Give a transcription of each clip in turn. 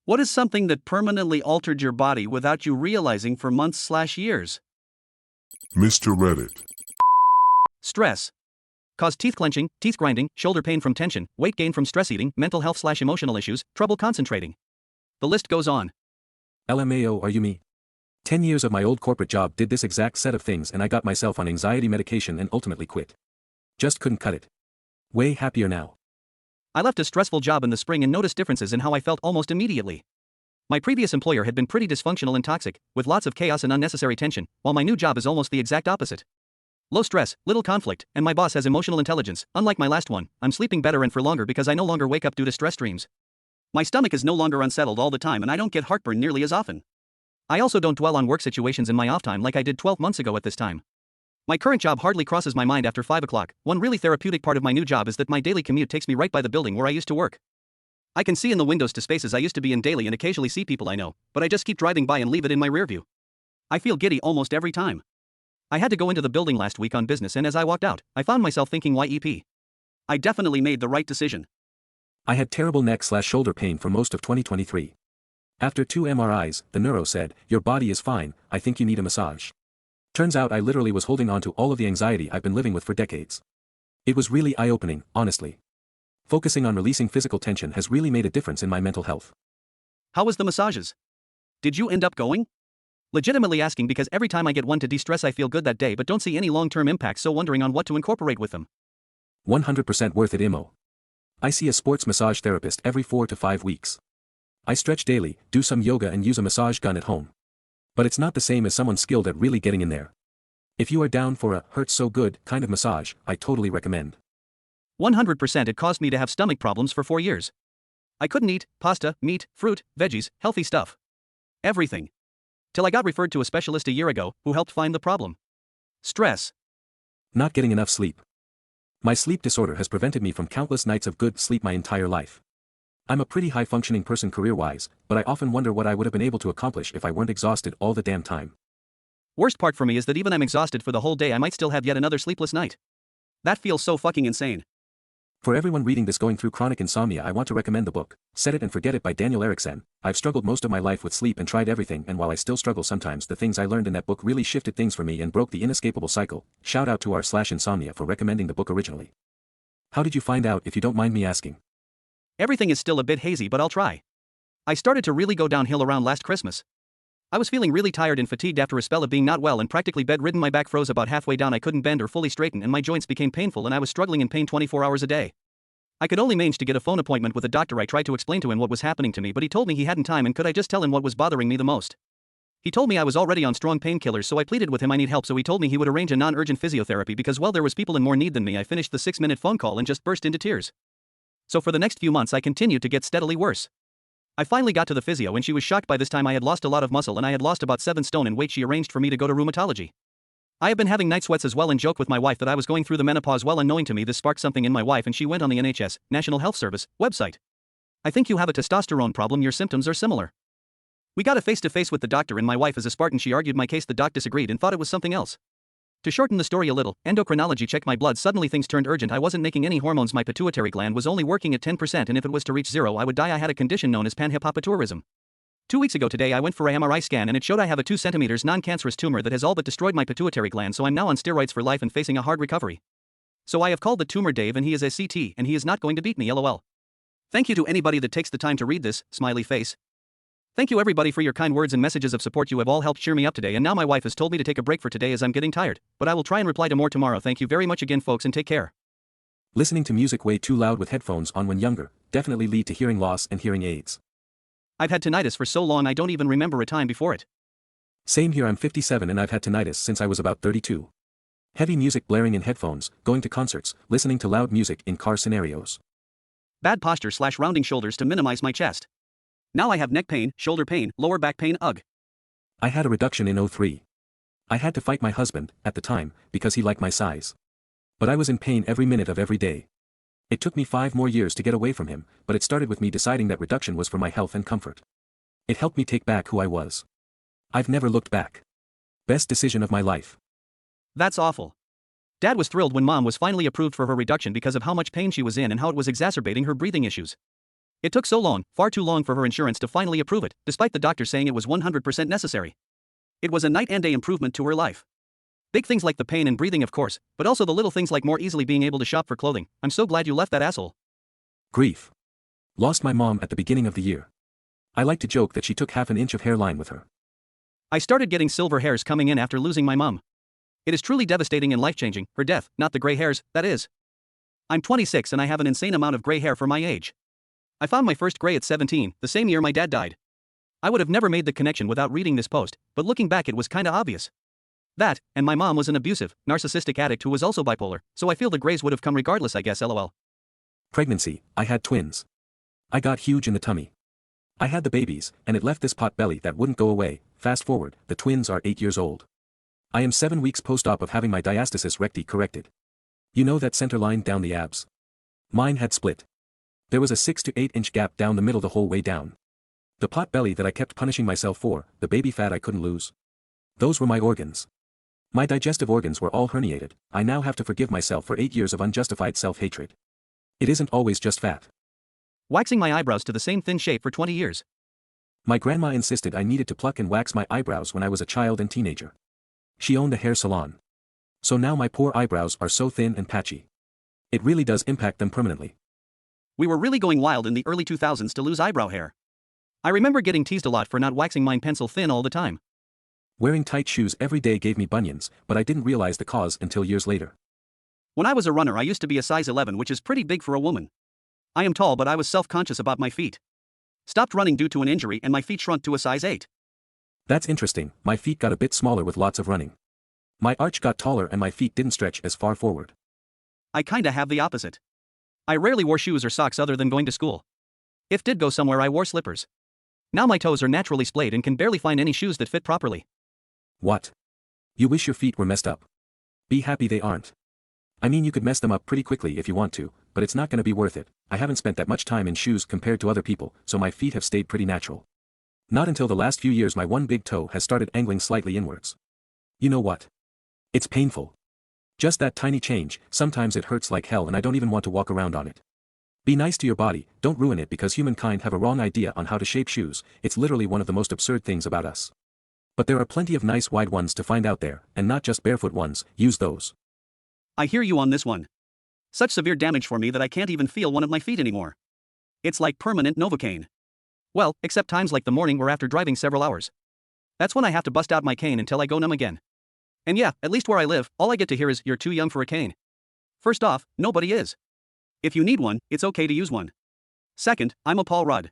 What is something that permanently altered your body without you realizing for months/years? Mr.Reddit. Stress. Cause teeth clenching, teeth grinding, shoulder pain from tension, weight gain from stress eating, mental health/emotional issues, trouble concentrating. The list goes on. LMAO, are you me? 10 years of my old corporate job did this exact set of things and I got myself on anxiety medication and ultimately quit. Just couldn't cut it. Way happier now. I left a stressful job in the spring and noticed differences in how I felt almost immediately. My previous employer had been pretty dysfunctional and toxic, with lots of chaos and unnecessary tension, while my new job is almost the exact opposite. Low stress, little conflict, and my boss has emotional intelligence. Unlike my last one, I'm sleeping better and for longer because I no longer wake up due to stress dreams. My stomach is no longer unsettled all the time and I don't get heartburn nearly as often. I also don't dwell on work situations in my off time like I did 12 months ago at this time. My current job hardly crosses my mind after 5 o'clock. One really therapeutic part of my new job is that my daily commute takes me right by the building where I used to work. I can see in the windows to spaces I used to be in daily and occasionally see people I know, but I just keep driving by and leave it in my rear view. I feel giddy almost every time. I had to go into the building last week on business and as I walked out, I found myself thinking YEP. I definitely made the right decision. I had terrible neck/shoulder pain for most of 2023. After 2 MRIs, the neuro said, "Your body is fine, I think you need a massage." Turns out I literally was holding on to all of the anxiety I've been living with for decades. It was really eye-opening, honestly. Focusing on releasing physical tension has really made a difference in my mental health. How was the massages? Did you end up going? Legitimately asking because every time I get one to de-stress I feel good that day but don't see any long-term impacts, so wondering on what to incorporate with them. 100% worth it, Imo. I see a sports massage therapist every 4 to 5 weeks. I stretch daily, do some yoga and use a massage gun at home. But it's not the same as someone skilled at really getting in there. If you are down for a hurts so good kind of massage, I totally recommend. 100% it caused me to have stomach problems for 4 years. I couldn't eat pasta, meat, fruit, veggies, healthy stuff. Everything. Till I got referred to a specialist a year ago, who helped find the problem. Stress. Not getting enough sleep. My sleep disorder has prevented me from countless nights of good sleep my entire life. I'm a pretty high-functioning person career-wise, but I often wonder what I would have been able to accomplish if I weren't exhausted all the damn time. Worst part for me is that even I'm exhausted for the whole day I might still have yet another sleepless night. That feels so fucking insane. For everyone reading this going through chronic insomnia, I want to recommend the book, Set It and Forget It by Daniel Erickson. I've struggled most of my life with sleep and tried everything, and while I still struggle sometimes, the things I learned in that book really shifted things for me and broke the inescapable cycle. Shout out to r/insomnia for recommending the book originally. How did you find out, if you don't mind me asking? Everything is still a bit hazy, but I'll try. I started to really go downhill around last Christmas. I was feeling really tired and fatigued after a spell of being not well and practically bedridden. My back froze about halfway down, I couldn't bend or fully straighten, and my joints became painful and I was struggling in pain 24 hours a day. I could only manage to get a phone appointment with a doctor. I tried to explain to him what was happening to me, but he told me he hadn't time and could I just tell him what was bothering me the most. He told me I was already on strong painkillers, so I pleaded with him I need help, so he told me he would arrange a non-urgent physiotherapy because, well, there was people in more need than me. I finished the 6-minute phone call and just burst into tears. So for the next few months I continued to get steadily worse. I finally got to the physio and she was shocked. By this time I had lost a lot of muscle and I had lost about 7 stone in weight. She arranged for me to go to rheumatology. I have been having night sweats as well and joked with my wife that I was going through the menopause. Well, unknowing to me this sparked something in my wife and she went on the NHS, National Health Service, website. "I think you have a testosterone problem, your symptoms are similar." We got a face-to-face with the doctor and my wife is a Spartan. She argued my case, the doc disagreed and thought it was something else. To shorten the story a little, endocrinology checked my blood. Suddenly things turned urgent. I wasn't making any hormones. My pituitary gland was only working at 10% and if it was to reach 0 I would die. I had a condition known as panhypopituitarism. 2 weeks ago today I went for a MRI scan and it showed I have a 2 centimeters non-cancerous tumor that has all but destroyed my pituitary gland, so I'm now on steroids for life and facing a hard recovery. So I have called the tumor Dave and he is a CT and he is not going to beat me, lol. Thank you to anybody that takes the time to read this, smiley face. Thank you everybody for your kind words and messages of support. You have all helped cheer me up today, and now my wife has told me to take a break for today as I'm getting tired, but I will try and reply to more tomorrow. Thank you very much again folks and take care. Listening to music way too loud with headphones on when younger definitely lead to hearing loss and hearing aids. I've had tinnitus for so long I don't even remember a time before it. Same here, I'm 57 and I've had tinnitus since I was about 32. Heavy music blaring in headphones, going to concerts, listening to loud music in car scenarios. Bad posture/rounding shoulders to minimize my chest. Now I have neck pain, shoulder pain, lower back pain, ugh. I had a reduction in 03. I had to fight my husband, at the time, because he liked my size. But I was in pain every minute of every day. It took me 5 more years to get away from him, but it started with me deciding that reduction was for my health and comfort. It helped me take back who I was. I've never looked back. Best decision of my life. That's awful. Dad was thrilled when Mom was finally approved for her reduction because of how much pain she was in and how it was exacerbating her breathing issues. It took so long, far too long for her insurance to finally approve it, despite the doctor saying it was 100% necessary. It was a night and day improvement to her life. Big things like the pain and breathing, of course, but also the little things like more easily being able to shop for clothing. I'm so glad you left that asshole. Grief. Lost my mom at the beginning of the year. I like to joke that she took half an inch of hairline with her. I started getting silver hairs coming in after losing my mom. It is truly devastating and life-changing, her death, not the gray hairs, that is. I'm 26 and I have an insane amount of gray hair for my age. I found my first gray at 17, the same year my dad died. I would have never made the connection without reading this post, but looking back it was kinda obvious. That, and my mom was an abusive, narcissistic addict who was also bipolar, so I feel the grays would have come regardless, I guess, lol. Pregnancy, I had twins. I got huge in the tummy. I had the babies, and it left this pot belly that wouldn't go away. Fast forward, the twins are 8 years old. I am 7 weeks post-op of having my diastasis recti corrected. You know that center line down the abs? Mine had split. There was a 6 to 8 inch gap down the middle the whole way down. The pot belly that I kept punishing myself for, the baby fat I couldn't lose. Those were my organs. My digestive organs were all herniated. I now have to forgive myself for 8 years of unjustified self-hatred. It isn't always just fat. Waxing my eyebrows to the same thin shape for 20 years. My grandma insisted I needed to pluck and wax my eyebrows when I was a child and teenager. She owned a hair salon. So now my poor eyebrows are so thin and patchy. It really does impact them permanently. We were really going wild in the early 2000s to lose eyebrow hair. I remember getting teased a lot for not waxing mine pencil thin all the time. Wearing tight shoes every day gave me bunions, but I didn't realize the cause until years later. When I was a runner I used to be a size 11, which is pretty big for a woman. I am tall but I was self-conscious about my feet. Stopped running due to an injury and my feet shrunk to a size 8. That's interesting, my feet got a bit smaller with lots of running. My arch got taller and my feet didn't stretch as far forward. I kinda have the opposite. I rarely wore shoes or socks other than going to school. If did go somewhere I wore slippers. Now my toes are naturally splayed and can barely find any shoes that fit properly. What? You wish your feet were messed up? Be happy they aren't. I mean, you could mess them up pretty quickly if you want to, but it's not gonna be worth it. I haven't spent that much time in shoes compared to other people, so my feet have stayed pretty natural. Not until the last few years my one big toe has started angling slightly inwards. You know what? It's painful. Just that tiny change, sometimes it hurts like hell and I don't even want to walk around on it. Be nice to your body, don't ruin it because humankind have a wrong idea on how to shape shoes. It's literally one of the most absurd things about us. But there are plenty of nice wide ones to find out there, and not just barefoot ones, use those. I hear you on this one. Such severe damage for me that I can't even feel one of my feet anymore. It's like permanent Novocaine. Well, except times like the morning or after driving several hours. That's when I have to bust out my cane until I go numb again. And yeah, at least where I live, all I get to hear is, "You're too young for a cane." First off, nobody is. If you need one, it's okay to use one. Second, I'm a Paul Rudd.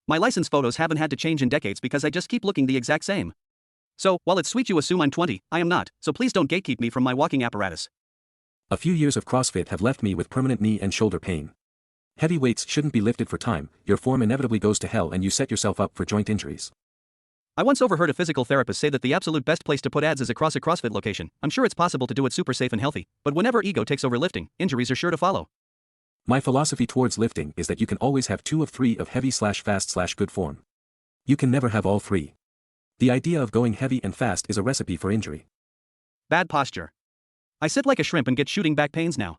My license photos haven't had to change in decades because I just keep looking the exact same. So, while it's sweet you assume I'm 20, I am not, so please don't gatekeep me from my walking apparatus. A few years of CrossFit have left me with permanent knee and shoulder pain. Heavy weights shouldn't be lifted for time, your form inevitably goes to hell and you set yourself up for joint injuries. I once overheard a physical therapist say that the absolute best place to put ads is across a CrossFit location. I'm sure it's possible to do it super safe and healthy, but whenever ego takes over lifting, injuries are sure to follow. My philosophy towards lifting is that you can always have 2 of 3 of heavy/fast/good form. You can never have all 3. The idea of going heavy and fast is a recipe for injury. Bad posture. I sit like a shrimp and get shooting back pains now.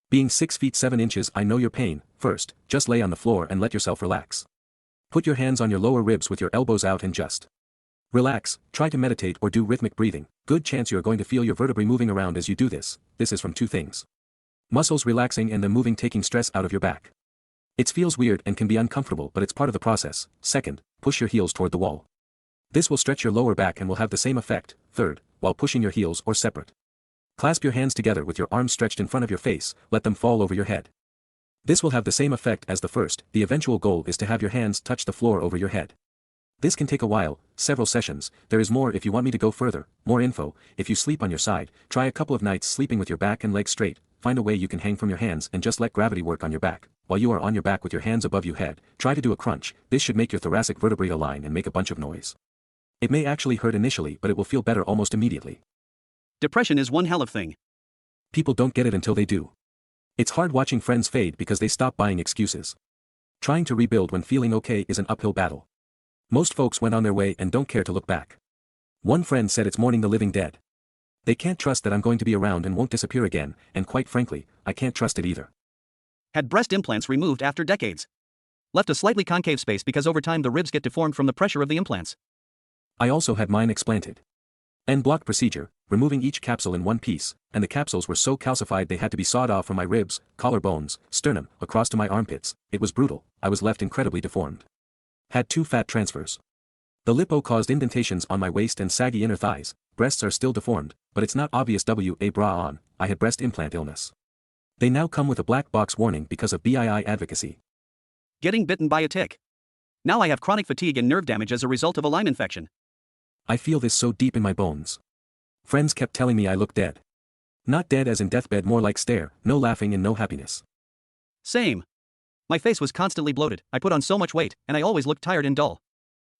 Being 6 feet 7 inches, I know your pain. First, just lay on the floor and let yourself relax. Put your hands on your lower ribs with your elbows out and just relax. Try to meditate or do rhythmic breathing. Good chance you are going to feel your vertebrae moving around as you do this. This is from 2 things. Muscles relaxing and them moving, taking stress out of your back. It feels weird and can be uncomfortable, but it's part of the process. Second, push your heels toward the wall. This will stretch your lower back and will have the same effect. Third, while pushing your heels or separate. Clasp your hands together with your arms stretched in front of your face, let them fall over your head. This will have the same effect as the first. The eventual goal is to have your hands touch the floor over your head. This can take a while, several sessions. There is more if you want me to go further. More info: if you sleep on your side, try a couple of nights sleeping with your back and legs straight. Find a way you can hang from your hands and just let gravity work on your back. While you are on your back with your hands above your head, try to do a crunch. This should make your thoracic vertebrae align and make a bunch of noise. It may actually hurt initially, but it will feel better almost immediately. Depression is one hell of thing. People don't get it until they do. It's hard watching friends fade because they stop buying excuses. Trying to rebuild when feeling okay is an uphill battle. Most folks went on their way and don't care to look back. One friend said it's mourning the living dead. They can't trust that I'm going to be around and won't disappear again, and quite frankly, I can't trust it either. Had breast implants removed after decades. Left a slightly concave space because over time the ribs get deformed from the pressure of the implants. I also had mine explanted. En-bloc procedure, removing each capsule in one piece, and the capsules were so calcified they had to be sawed off from my ribs, collarbones, sternum, across to my armpits. It was brutal. I was left incredibly deformed. Had 2 fat transfers. The lipo caused indentations on my waist and saggy inner thighs. Breasts are still deformed, but it's not obvious. A bra on. I had breast implant illness. They now come with a black box warning because of BII advocacy. Getting bitten by a tick. Now I have chronic fatigue and nerve damage as a result of a Lyme infection. I feel this so deep in my bones. Friends kept telling me I look dead. Not dead as in deathbed, more like stare, no laughing and no happiness. Same. My face was constantly bloated, I put on so much weight, and I always looked tired and dull.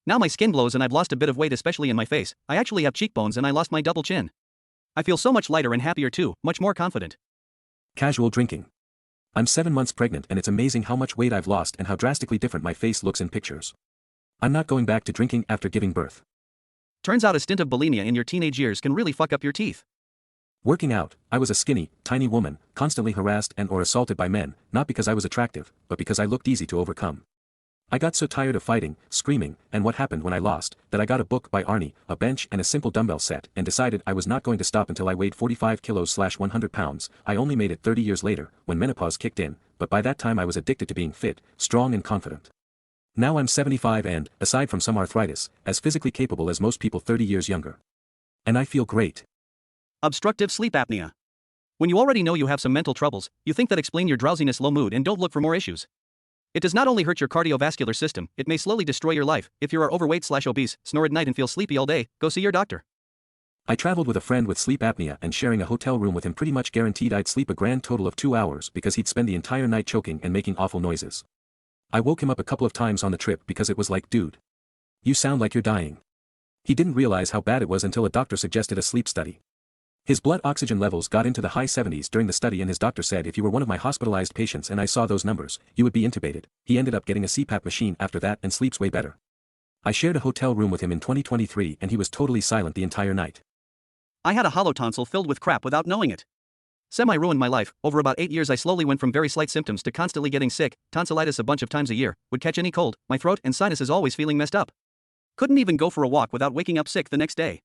Now my skin glows and I've lost a bit of weight, especially in my face. I actually have cheekbones and I lost my double chin. I feel so much lighter and happier too, much more confident. Casual drinking. I'm 7 months pregnant and it's amazing how much weight I've lost and how drastically different my face looks in pictures. I'm not going back to drinking after giving birth. Turns out a stint of bulimia in your teenage years can really fuck up your teeth. Working out, I was a skinny, tiny woman, constantly harassed and or assaulted by men, not because I was attractive, but because I looked easy to overcome. I got so tired of fighting, screaming, and what happened when I lost, that I got a book by Arnie, a bench and a simple dumbbell set, and decided I was not going to stop until I weighed 45 kilos/100 pounds. I only made it 30 years later, when menopause kicked in, but by that time I was addicted to being fit, strong and confident. Now I'm 75 and, aside from some arthritis, as physically capable as most people 30 years younger. And I feel great. Obstructive sleep apnea. When you already know you have some mental troubles, you think that explain your drowsiness, low mood, and don't look for more issues. It does not only hurt your cardiovascular system, it may slowly destroy your life. If you are overweight/obese, snore at night and feel sleepy all day, go see your doctor. I traveled with a friend with sleep apnea and sharing a hotel room with him pretty much guaranteed I'd sleep a grand total of 2 hours because he'd spend the entire night choking and making awful noises. I woke him up a couple of times on the trip because it was like, dude, you sound like you're dying. He didn't realize how bad it was until a doctor suggested a sleep study. His blood oxygen levels got into the high 70s during the study and his doctor said if you were one of my hospitalized patients and I saw those numbers, you would be intubated. He ended up getting a CPAP machine after that and sleeps way better. I shared a hotel room with him in 2023 and he was totally silent the entire night. I had a hollow tonsil filled with crap without knowing it. Semi-ruined my life. Over about 8 years I slowly went from very slight symptoms to constantly getting sick, tonsillitis a bunch of times a year, would catch any cold, my throat and sinuses always feeling messed up. Couldn't even go for a walk without waking up sick the next day.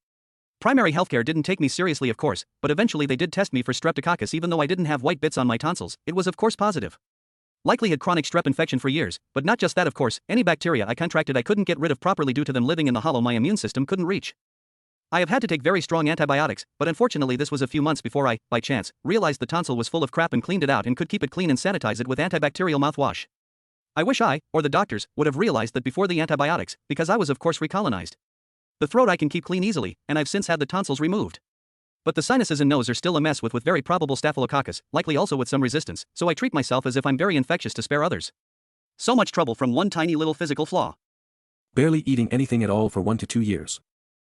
Primary healthcare didn't take me seriously of course, but eventually they did test me for streptococcus even though I didn't have white bits on my tonsils, it was of course positive. Likely had chronic strep infection for years, but not just that of course, any bacteria I contracted I couldn't get rid of properly due to them living in the hollow my immune system couldn't reach. I have had to take very strong antibiotics, but unfortunately this was a few months before I, by chance, realized the tonsil was full of crap and cleaned it out and could keep it clean and sanitize it with antibacterial mouthwash. I wish I, or the doctors, would have realized that before the antibiotics, because I was of course recolonized. The throat I can keep clean easily, and I've since had the tonsils removed. But the sinuses and nose are still a mess with very probable staphylococcus, likely also with some resistance, so I treat myself as if I'm very infectious to spare others. So much trouble from one tiny little physical flaw. Barely eating anything at all for 1 to 2 years.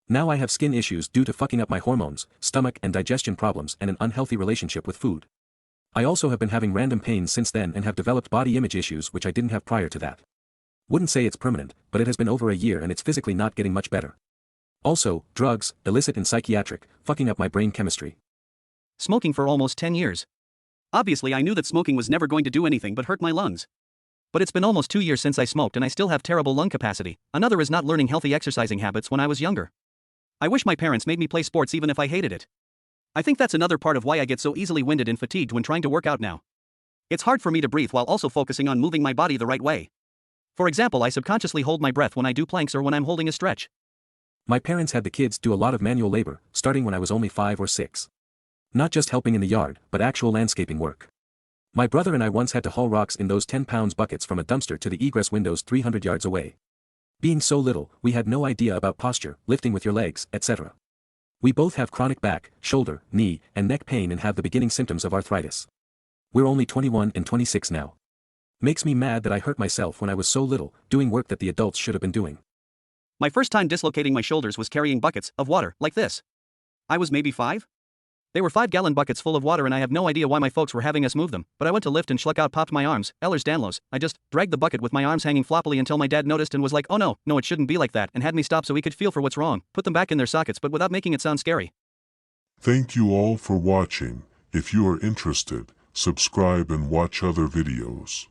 Now I have skin issues due to fucking up my hormones, stomach and digestion problems and an unhealthy relationship with food. I also have been having random pains since then and have developed body image issues which I didn't have prior to that. Wouldn't say it's permanent, but it has been over a year and it's physically not getting much better. Also, drugs, illicit and psychiatric, fucking up my brain chemistry. Smoking for almost 10 years. Obviously I knew that smoking was never going to do anything but hurt my lungs. But it's been almost 2 years since I smoked and I still have terrible lung capacity. Another is not learning healthy exercising habits when I was younger. I wish my parents made me play sports even if I hated it. I think that's another part of why I get so easily winded and fatigued when trying to work out now. It's hard for me to breathe while also focusing on moving my body the right way. For example, I subconsciously hold my breath when I do planks or when I'm holding a stretch. My parents had the kids do a lot of manual labor, starting when I was only 5 or 6. Not just helping in the yard, but actual landscaping work. My brother and I once had to haul rocks in those 10-pound buckets from a dumpster to the egress windows 300 yards away. Being so little, we had no idea about posture, lifting with your legs, etc. We both have chronic back, shoulder, knee, and neck pain and have the beginning symptoms of arthritis. We're only 21 and 26 now. Makes me mad that I hurt myself when I was so little, doing work that the adults should have been doing. My first time dislocating my shoulders was carrying buckets of water, like this. I was maybe 5? They were 5-gallon buckets full of water and I have no idea why my folks were having us move them, but I went to lift and schluck out popped my arms, Ehlers-Danlos. I just dragged the bucket with my arms hanging floppily until my dad noticed and was like, oh no, it shouldn't be like that, and had me stop so he could feel for what's wrong, put them back in their sockets but without making it sound scary. Thank you all for watching. If you are interested, subscribe and watch other videos.